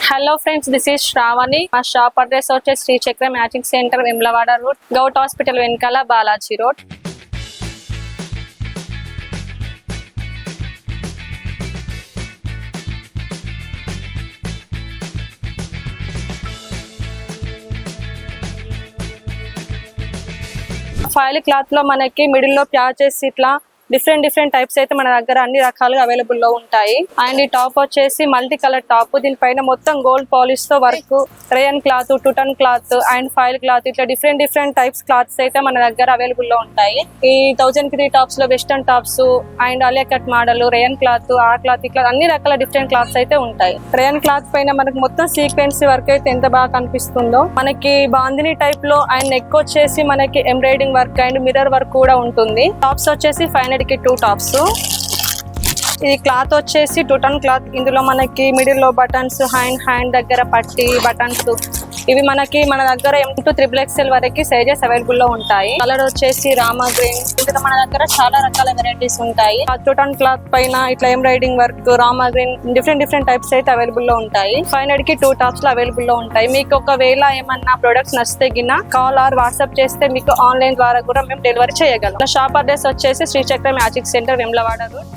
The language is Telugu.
Hello friends, this is Shravani. మా షాప్ అడ్రస్ వచ్చేసి Sri Chakra matching centre, Vemulawada road, గౌట్ హాస్పిటల్ వెనకాల, బాలాజీ రోడ్. ఫైల్ క్లాత్ లో మనకి మిడిల్ లో ప్యాచెస్ ఇట్లా డిఫరెంట్ టైప్స్ అయితే మన దగ్గర అన్ని రకాలుగా అవైలబుల్ లో ఉంటాయి. అండ్ ఈ టాప్ వచ్చేసి మల్టీ కలర్ టాప్. దీనిపైన మొత్తం గోల్డ్ పాలిష్ తో వర్క్, రేయన్ క్లాత్, టుటన్ క్లాత్ అండ్ ఫైల్ క్లాత్ ఇట్లా డిఫరెంట్ టైప్స్ క్లాత్స్ అయితే మన దగ్గర అవైలబుల్ లో ఉంటాయి. ఈ 1000 టాప్స్ లో western tops and Alia cut model, rayon cloth, ఆ క్లాత్ ఇట్లా అన్ని రకాల డిఫరెంట్ క్లాత్స్ అయితే ఉంటాయి. రేయన్ క్లాత్ పైన మనకి మొత్తం సీక్వెన్స్ వర్క్ అయితే ఎంత బాగా కనిపిస్తుందో. మనకి బాందిని టైప్ లో అండ్ నెక్ వచ్చేసి మనకి embroidering work and mirror work కూడా ఉంటుంది. టాప్స్ వచ్చేసి 500 కి 2 టాప్స్. ఈ క్లాత్ వచ్చేసి టుటన్ క్లాత్. ఇందులో మనకి మిడిల్ లో బటన్స్, హ్యాండ్ దగ్గర పట్టి బటన్స్, ఇవి మనకి మన దగ్గర M2XXL వరకు సైజెస్ అవైలబుల్ లో ఉంటాయి. కలర్ వచ్చేసి రామా గ్రీన్. ఇందులో మన దగ్గర చాలా రకాల వెరైటీస్ ఉంటాయి. టుటన్ క్లాత్ పైన ఇట్లా embroidering work, Rama green, different types అయితే అవైలబుల్ లో ఉంటాయి. 500 కి 2 టాప్స్ లో అవైలబుల్ లో ఉంటాయి. మీకు ఒకవేళ ఏమన్నా ప్రొడక్ట్స్ నచ్చితే గిన కాల్ ఆర్ వాట్సాప్ చేస్తే మీకు ఆన్లైన్ ద్వారా కూడా మేము డెలివరీ చేయగలం. షాప్ అడ్రస్ వచ్చేసి Sri Chakra matching centre, Vemulawada road.